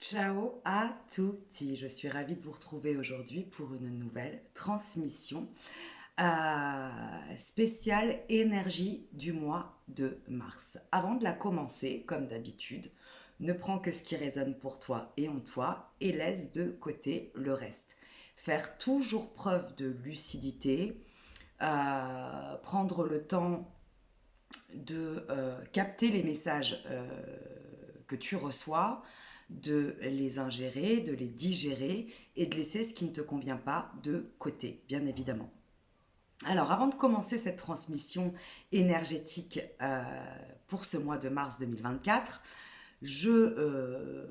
Ciao à tutti, je suis ravie de vous retrouver aujourd'hui pour une nouvelle transmission spéciale énergie du mois de mars. Avant de la commencer, comme d'habitude, ne prends que ce qui résonne pour toi et en toi et laisse de côté le reste. Faire toujours preuve de lucidité, prendre le temps de capter les messages que tu reçois, de les ingérer, de les digérer et de laisser ce qui ne te convient pas de côté, bien évidemment. Alors, avant de commencer cette transmission énergétique pour ce mois de mars 2024, je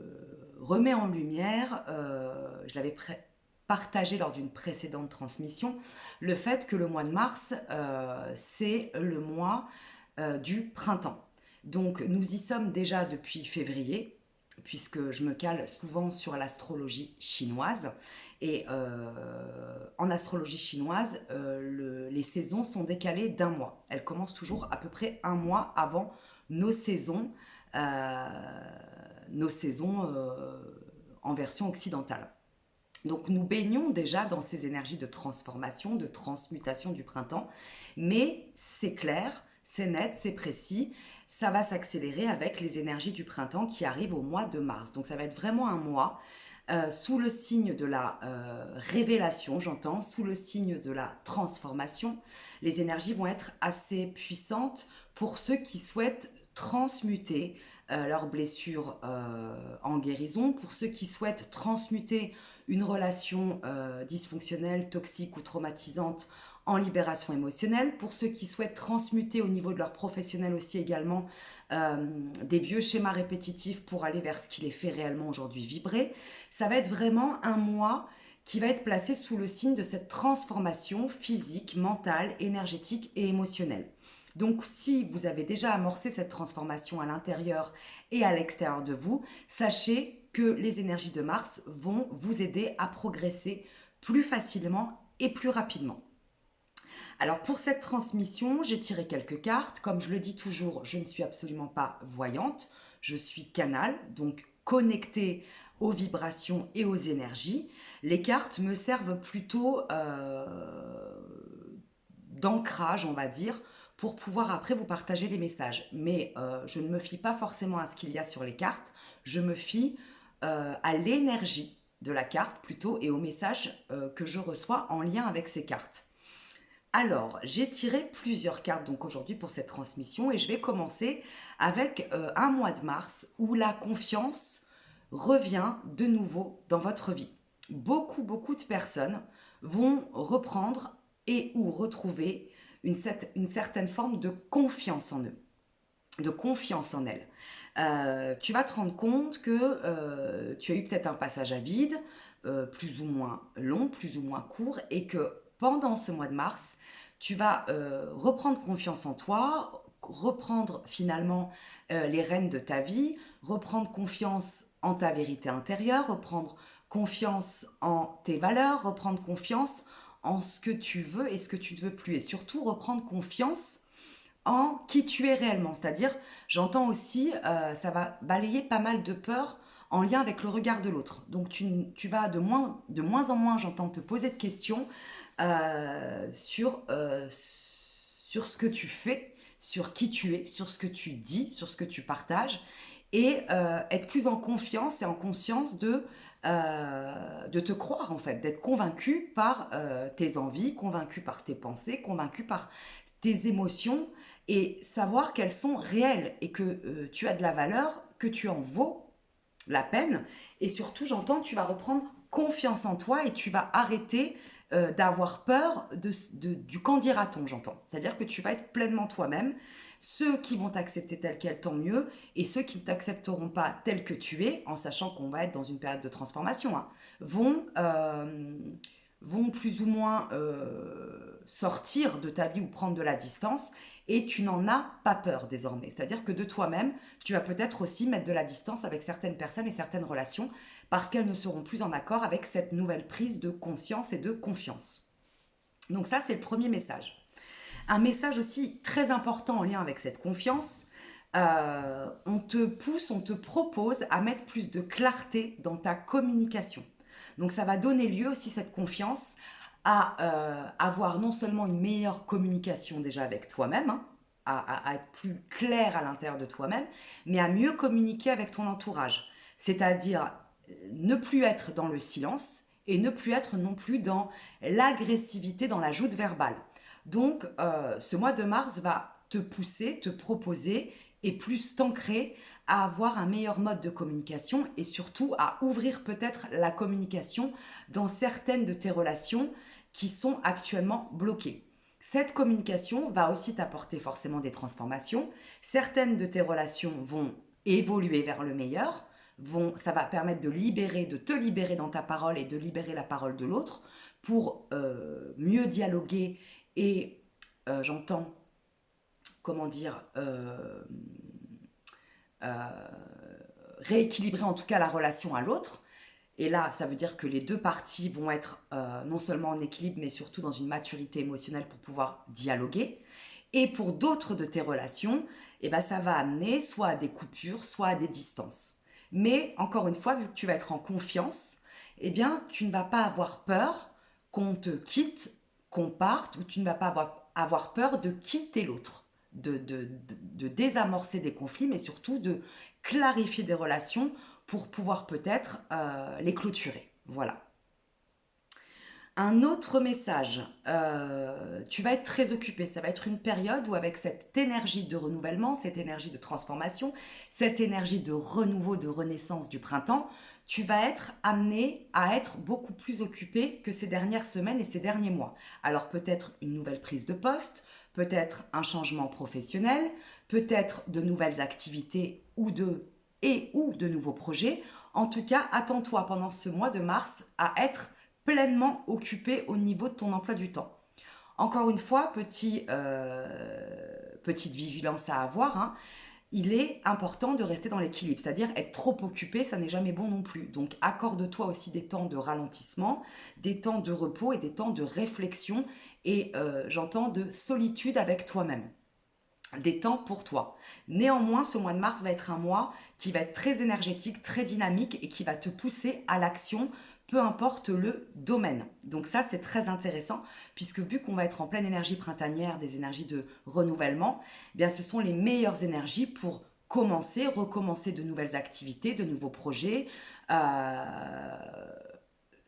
remets en lumière, je l'avais partagé lors d'une précédente transmission, le fait que le mois de mars, c'est le mois du printemps. Donc nous y sommes déjà depuis février, puisque je me cale souvent sur l'astrologie chinoise. Et en astrologie chinoise, les saisons sont décalées d'un mois. Elles commencent toujours à peu près un mois avant nos saisons, euh, nos saisons en version occidentale. Donc nous baignons déjà dans ces énergies de transformation, de transmutation du printemps, mais c'est clair, c'est net, c'est précis, ça va s'accélérer avec les énergies du printemps qui arrivent au mois de mars. Donc ça va être vraiment un mois sous le signe de la révélation, j'entends, sous le signe de la transformation. Les énergies vont être assez puissantes pour ceux qui souhaitent transmuter leurs blessures en guérison, pour ceux qui souhaitent transmuter une relation dysfonctionnelle, toxique ou traumatisante en libération émotionnelle, pour ceux qui souhaitent transmuter au niveau de leur professionnel aussi également des vieux schémas répétitifs pour aller vers ce qui les fait réellement aujourd'hui vibrer. Ça va être vraiment un mois qui va être placé sous le signe de cette transformation physique, mentale, énergétique et émotionnelle. Donc si vous avez déjà amorcé cette transformation à l'intérieur et à l'extérieur de vous, sachez que les énergies de Mars vont vous aider à progresser plus facilement et plus rapidement. Alors pour cette transmission, j'ai tiré quelques cartes. Comme je le dis toujours, je ne suis absolument pas voyante, je suis canal, donc connectée aux vibrations et aux énergies. Les cartes me servent plutôt d'ancrage, on va dire, pour pouvoir après vous partager les messages. Mais je ne me fie pas forcément à ce qu'il y a sur les cartes, je me fie à l'énergie de la carte plutôt et aux messages que je reçois en lien avec ces cartes. Alors, j'ai tiré plusieurs cartes donc aujourd'hui pour cette transmission et je vais commencer avec un mois de mars où la confiance revient de nouveau dans votre vie. Beaucoup de personnes vont reprendre et ou retrouver une certaine forme de confiance en eux, de confiance en elles. Tu vas te rendre compte que tu as eu peut-être un passage à vide, plus ou moins long, plus ou moins court, et que pendant ce mois de mars, tu vas reprendre confiance en toi, reprendre finalement les rênes de ta vie, reprendre confiance en ta vérité intérieure, reprendre confiance en tes valeurs, reprendre confiance en ce que tu veux et ce que tu ne veux plus, et surtout reprendre confiance en qui tu es réellement. C'est-à-dire, j'entends aussi, ça va balayer pas mal de peur en lien avec le regard de l'autre. Donc tu vas de moins en moins, j'entends, te poser de questions sur ce que tu fais, sur qui tu es, sur ce que tu dis, sur ce que tu partages, et être plus en confiance et en conscience de te croire en fait, d'être convaincu par tes envies, convaincu par tes pensées, convaincu par tes émotions et savoir qu'elles sont réelles et que tu as de la valeur, que tu en vaux la peine et surtout j'entends tu vas reprendre confiance en toi et tu vas arrêter d'avoir peur du qu'en dira-t-on, j'entends. C'est-à-dire que tu vas être pleinement toi-même. Ceux qui vont t'accepter tel quel, tant mieux. Et ceux qui ne t'accepteront pas tel que tu es, en sachant qu'on va être dans une période de transformation, hein, vont plus ou moins sortir de ta vie ou prendre de la distance et tu n'en as pas peur désormais. C'est-à-dire que de toi-même, tu vas peut-être aussi mettre de la distance avec certaines personnes et certaines relations parce qu'elles ne seront plus en accord avec cette nouvelle prise de conscience et de confiance. Donc ça, c'est le premier message. Un message aussi très important en lien avec cette confiance, on te pousse, on te propose à mettre plus de clarté dans ta communication. Donc ça va donner lieu aussi, cette confiance, à avoir non seulement une meilleure communication déjà avec toi-même, hein, à être plus clair à l'intérieur de toi-même, mais à mieux communiquer avec ton entourage. C'est-à-dire ne plus être dans le silence et ne plus être non plus dans l'agressivité, dans la joute verbale. Donc ce mois de mars va te pousser, te proposer et plus t'ancrer à avoir un meilleur mode de communication et surtout à ouvrir peut-être la communication dans certaines de tes relations qui sont actuellement bloquées. Cette communication va aussi t'apporter forcément des transformations. Certaines de tes relations vont évoluer vers le meilleur, ça va permettre de te libérer dans ta parole et de libérer la parole de l'autre pour mieux dialoguer et j'entends, comment dire, rééquilibrer en tout cas la relation à l'autre. Et là, ça veut dire que les deux parties vont être non seulement en équilibre, mais surtout dans une maturité émotionnelle pour pouvoir dialoguer. Et pour d'autres de tes relations, eh ben, ça va amener soit à des coupures, soit à des distances. Mais encore une fois, vu que tu vas être en confiance, eh bien, tu ne vas pas avoir peur qu'on te quitte, qu'on parte, ou tu ne vas pas avoir peur de quitter l'autre, de désamorcer des conflits, mais surtout de clarifier des relations pour pouvoir peut-être les clôturer. Voilà. Un autre message, tu vas être très occupé. Ça va être une période où avec cette énergie de renouvellement, cette énergie de transformation, cette énergie de renouveau, de renaissance du printemps, tu vas être amené à être beaucoup plus occupé que ces dernières semaines et ces derniers mois. Alors peut-être une nouvelle prise de poste, peut-être un changement professionnel, peut-être de nouvelles activités ou de nouveaux projets. En tout cas, attends-toi pendant ce mois de mars à être pleinement occupé au niveau de ton emploi du temps. Encore une fois, petite vigilance à avoir, hein, il est important de rester dans l'équilibre, c'est-à-dire être trop occupé, ça n'est jamais bon non plus. Donc accorde-toi aussi des temps de ralentissement, des temps de repos et des temps de réflexion et j'entends de solitude avec toi-même. Des temps pour toi. Néanmoins, ce mois de mars va être un mois qui va être très énergétique, très dynamique et qui va te pousser à l'action, peu importe le domaine. Donc ça, c'est très intéressant puisque vu qu'on va être en pleine énergie printanière, des énergies de renouvellement, eh bien ce sont les meilleures énergies pour commencer, recommencer de nouvelles activités, de nouveaux projets,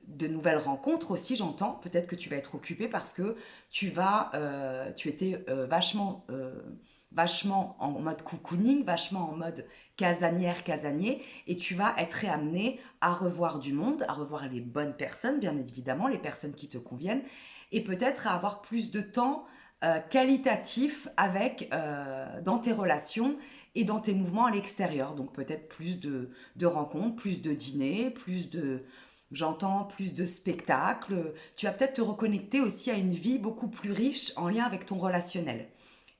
de nouvelles rencontres aussi, j'entends. Peut-être que tu vas être occupé parce que tu étais vachement en mode cocooning, vachement en mode casanier, et tu vas être amené à revoir du monde, à revoir les bonnes personnes, bien évidemment, les personnes qui te conviennent, et peut-être à avoir plus de temps qualitatif dans tes relations et dans tes mouvements à l'extérieur. Donc peut-être plus de rencontres, plus de dîners, j'entends plus de spectacles. Tu vas peut-être te reconnecter aussi à une vie beaucoup plus riche en lien avec ton relationnel.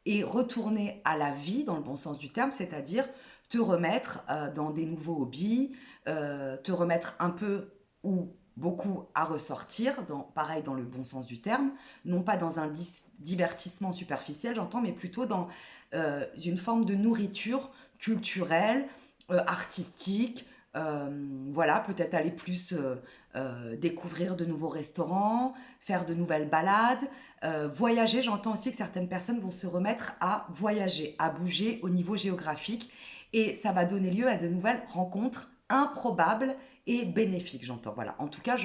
Et retourner à la vie dans le bon sens du terme, c'est-à-dire te remettre dans des nouveaux hobbies, te remettre un peu ou beaucoup à ressortir, pareil dans le bon sens du terme, non pas dans un divertissement superficiel, j'entends, mais plutôt dans une forme de nourriture culturelle, artistique, voilà, peut-être aller plus découvrir de nouveaux restaurants, faire de nouvelles balades, voyager. J'entends aussi que certaines personnes vont se remettre à voyager, à bouger au niveau géographique et ça va donner lieu à de nouvelles rencontres improbables et bénéfiques, j'entends. Voilà. En tout cas,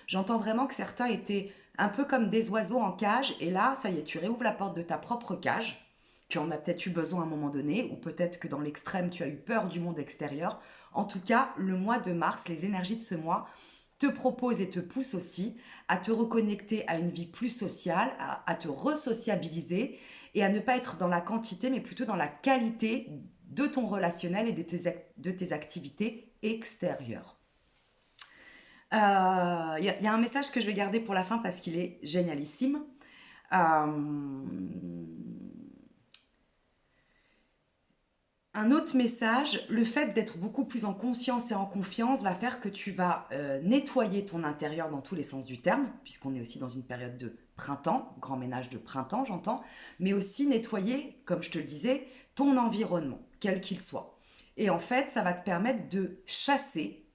j'entends vraiment que certains étaient un peu comme des oiseaux en cage et là, ça y est, tu réouvres la porte de ta propre cage. Tu en as peut-être eu besoin à un moment donné, ou peut-être que dans l'extrême, tu as eu peur du monde extérieur. En tout cas, le mois de mars, les énergies de ce mois te proposent et te poussent aussi à te reconnecter à une vie plus sociale, à te resociabiliser et à ne pas être dans la quantité, mais plutôt dans la qualité de ton relationnel et de tes activités extérieures. Il y a un message que je vais garder pour la fin parce qu'il est génialissime. Un autre message, le fait d'être beaucoup plus en conscience et en confiance va faire que tu vas nettoyer ton intérieur dans tous les sens du terme, puisqu'on est aussi dans une période de printemps, grand ménage de printemps j'entends, mais aussi nettoyer, comme je te le disais, ton environnement. quel qu'il soit. Et en fait, ça va te permettre de chasser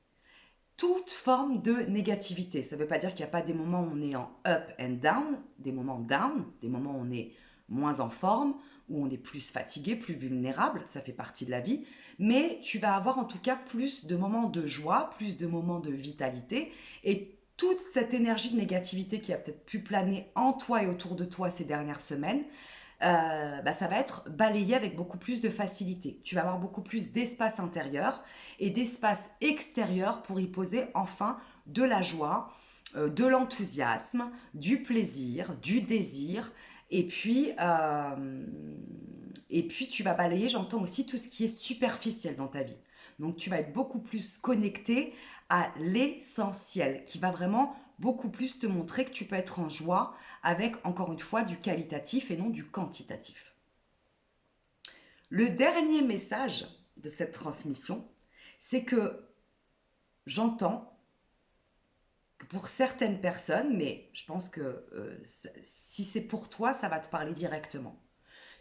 toute forme de négativité. Ça ne veut pas dire qu'il n'y a pas des moments où on est en up and down, des moments down, des moments où on est moins en forme, où on est plus fatigué, plus vulnérable, ça fait partie de la vie, mais tu vas avoir en tout cas plus de moments de joie, plus de moments de vitalité, et toute cette énergie de négativité qui a peut-être pu planer en toi et autour de toi ces dernières semaines, ça va être balayé avec beaucoup plus de facilité. Tu vas avoir beaucoup plus d'espace intérieur et d'espace extérieur pour y poser enfin de la joie, de l'enthousiasme, du plaisir, du désir. Et puis tu vas balayer, j'entends aussi, tout ce qui est superficiel dans ta vie. Donc tu vas être beaucoup plus connecté à l'essentiel, qui va vraiment beaucoup plus te montrer que tu peux être en joie avec, encore une fois, du qualitatif et non du quantitatif. Le dernier message de cette transmission, c'est que j'entends que pour certaines personnes, mais je pense que si c'est pour toi, ça va te parler directement.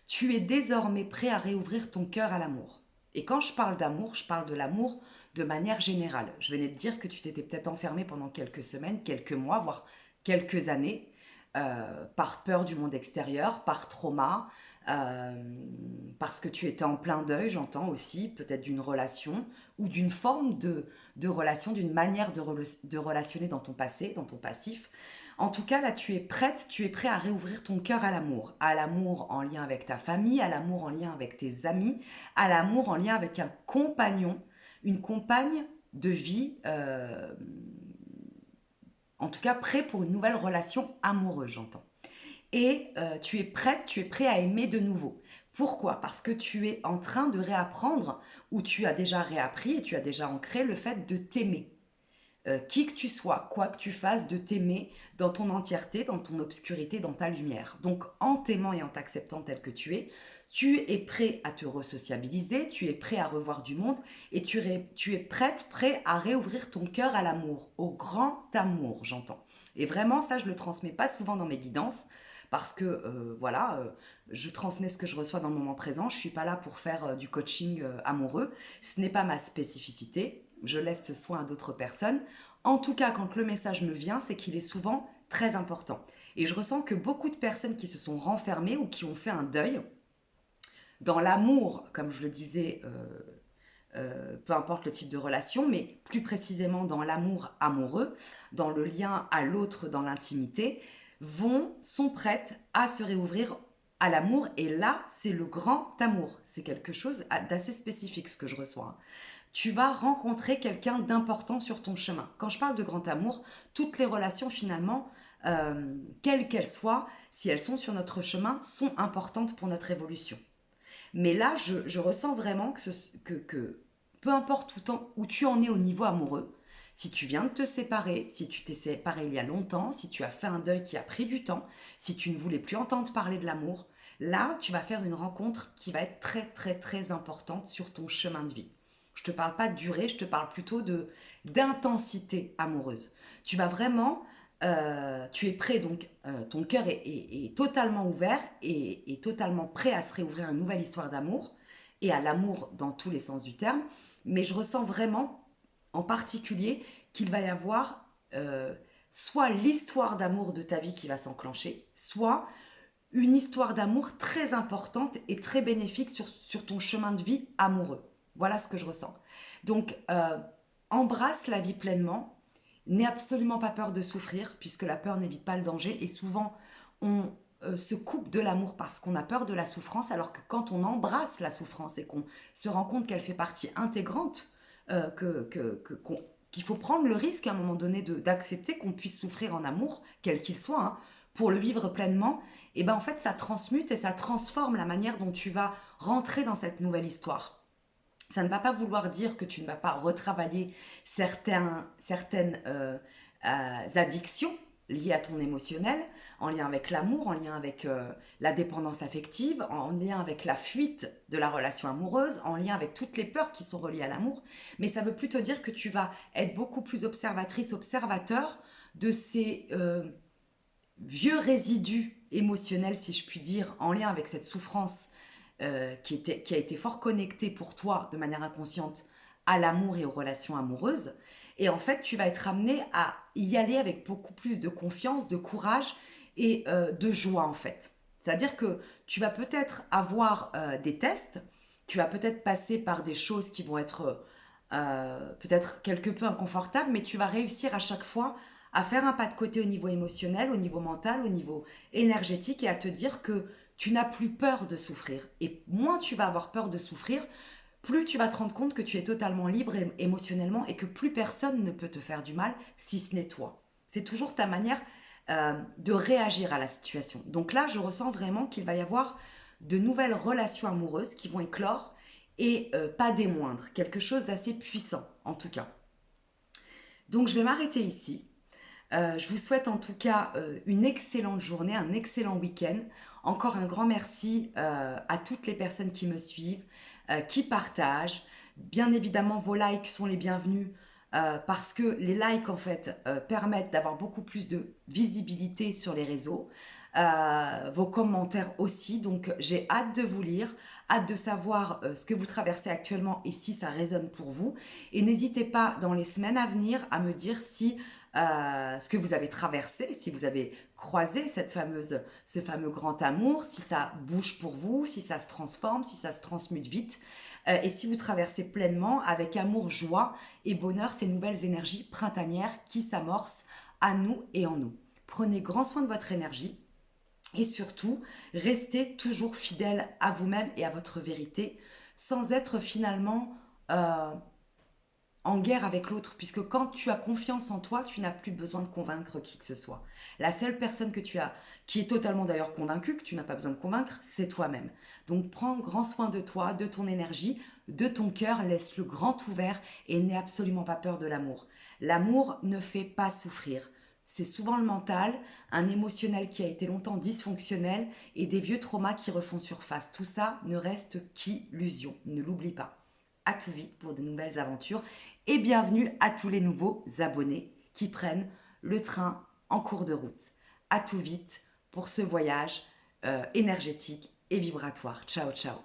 Tu es désormais prêt à réouvrir ton cœur à l'amour. Et quand je parle d'amour, je parle de l'amour de manière générale. Je venais de dire que tu t'étais peut-être enfermé pendant quelques semaines, quelques mois, voire quelques années, par peur du monde extérieur, par trauma, euh, parce que tu étais en plein deuil, j'entends aussi, peut-être d'une relation ou d'une forme de relation, d'une manière de relationner dans ton passé, dans ton passif. En tout cas, là, tu es prête, tu es prêt à réouvrir ton cœur à l'amour en lien avec ta famille, à l'amour en lien avec tes amis, à l'amour en lien avec un compagnon, une compagne de vie, en tout cas prêt pour une nouvelle relation amoureuse, j'entends. Et tu es prête, tu es prêt à aimer de nouveau. Pourquoi? Parce que tu es en train de réapprendre, ou tu as déjà réappris et tu as déjà ancré le fait de t'aimer. Qui que tu sois, quoi que tu fasses, de t'aimer dans ton entièreté, dans ton obscurité, dans ta lumière. Donc en t'aimant et en t'acceptant tel que tu es prêt à te resociabiliser, tu es prêt à revoir du monde et tu es prête, prêt à réouvrir ton cœur à l'amour, au grand amour, j'entends. Et vraiment, ça, je le transmets pas souvent dans mes guidances parce que je transmets ce que je reçois dans le moment présent. Je suis pas là pour faire du coaching amoureux. Ce n'est pas ma spécificité. Je laisse ce soin à d'autres personnes. En tout cas, quand le message me vient, c'est qu'il est souvent très important. Et je ressens que beaucoup de personnes qui se sont renfermées ou qui ont fait un deuil, dans l'amour, comme je le disais, peu importe le type de relation, mais plus précisément dans l'amour amoureux, dans le lien à l'autre, dans l'intimité, sont prêtes à se réouvrir à l'amour. Et là, c'est le grand amour. C'est quelque chose d'assez spécifique ce que je reçois. Tu vas rencontrer quelqu'un d'important sur ton chemin. Quand je parle de grand amour, toutes les relations finalement, quelles qu'elles soient, si elles sont sur notre chemin, sont importantes pour notre évolution. Mais là, je ressens vraiment que peu importe où tu en es au niveau amoureux, si tu viens de te séparer, si tu t'es séparé il y a longtemps, si tu as fait un deuil qui a pris du temps, si tu ne voulais plus entendre parler de l'amour, là, tu vas faire une rencontre qui va être très, très, très importante sur ton chemin de vie. Je ne te parle pas de durée, je te parle plutôt d'intensité amoureuse. Tu vas vraiment, tu es prêt, donc ton cœur est totalement ouvert et totalement prêt à se réouvrir à une nouvelle histoire d'amour et à l'amour dans tous les sens du terme. Mais je ressens vraiment, en particulier, qu'il va y avoir soit l'histoire d'amour de ta vie qui va s'enclencher, soit une histoire d'amour très importante et très bénéfique sur ton chemin de vie amoureux. Voilà ce que je ressens. Donc, embrasse la vie pleinement. N'aie absolument pas peur de souffrir, puisque la peur n'évite pas le danger. Et souvent, on se coupe de l'amour parce qu'on a peur de la souffrance, alors que quand on embrasse la souffrance et qu'on se rend compte qu'elle fait partie intégrante, qu'il faut prendre le risque à un moment donné d'accepter qu'on puisse souffrir en amour, quel qu'il soit, hein, pour le vivre pleinement, et ben en fait ça transmute et ça transforme la manière dont tu vas rentrer dans cette nouvelle histoire. Ça ne va pas vouloir dire que tu ne vas pas retravailler certaines addictions liées à ton émotionnel, en lien avec l'amour, en lien avec la dépendance affective, en lien avec la fuite de la relation amoureuse, en lien avec toutes les peurs qui sont reliées à l'amour. Mais ça veut plutôt dire que tu vas être beaucoup plus observatrice, observateur de ces vieux résidus émotionnels, si je puis dire, en lien avec cette souffrance qui a été fort connecté pour toi de manière inconsciente à l'amour et aux relations amoureuses. Et en fait, tu vas être amené à y aller avec beaucoup plus de confiance, de courage et de joie en fait. C'est-à-dire que tu vas peut-être avoir des tests, tu vas peut-être passer par des choses qui vont être peut-être quelque peu inconfortables, mais tu vas réussir à chaque fois à faire un pas de côté au niveau émotionnel, au niveau mental, au niveau énergétique et à te dire que tu n'as plus peur de souffrir. Et moins tu vas avoir peur de souffrir, plus tu vas te rendre compte que tu es totalement libre émotionnellement et que plus personne ne peut te faire du mal si ce n'est toi. C'est toujours ta manière de réagir à la situation. Donc là, je ressens vraiment qu'il va y avoir de nouvelles relations amoureuses qui vont éclore et pas des moindres, quelque chose d'assez puissant en tout cas. Donc je vais m'arrêter ici. Je vous souhaite en tout cas une excellente journée, un excellent week-end. Encore un grand merci à toutes les personnes qui me suivent, qui partagent. Bien évidemment, vos likes sont les bienvenus parce que les likes en fait permettent d'avoir beaucoup plus de visibilité sur les réseaux. Vos commentaires aussi. Donc j'ai hâte de vous lire, hâte de savoir ce que vous traversez actuellement et si ça résonne pour vous. Et n'hésitez pas dans les semaines à venir à me dire si ce que vous avez traversé, si vous avez croisé ce fameux grand amour, si ça bouge pour vous, si ça se transforme, si ça se transmute vite, et si vous traversez pleinement avec amour, joie et bonheur ces nouvelles énergies printanières qui s'amorcent à nous et en nous. Prenez grand soin de votre énergie et surtout, restez toujours fidèle à vous-même et à votre vérité sans être finalement en guerre avec l'autre, puisque quand tu as confiance en toi, tu n'as plus besoin de convaincre qui que ce soit. La seule personne que tu as, qui est totalement d'ailleurs convaincue, que tu n'as pas besoin de convaincre, c'est toi-même. Donc prends grand soin de toi, de ton énergie, de ton cœur, laisse-le grand ouvert et n'aie absolument pas peur de l'amour. L'amour ne fait pas souffrir. C'est souvent le mental, un émotionnel qui a été longtemps dysfonctionnel et des vieux traumas qui refont surface. Tout ça ne reste qu'illusion, ne l'oublie pas. À tout vite pour de nouvelles aventures et bienvenue à tous les nouveaux abonnés qui prennent le train en cours de route. À tout vite pour ce voyage énergétique et vibratoire. Ciao, ciao.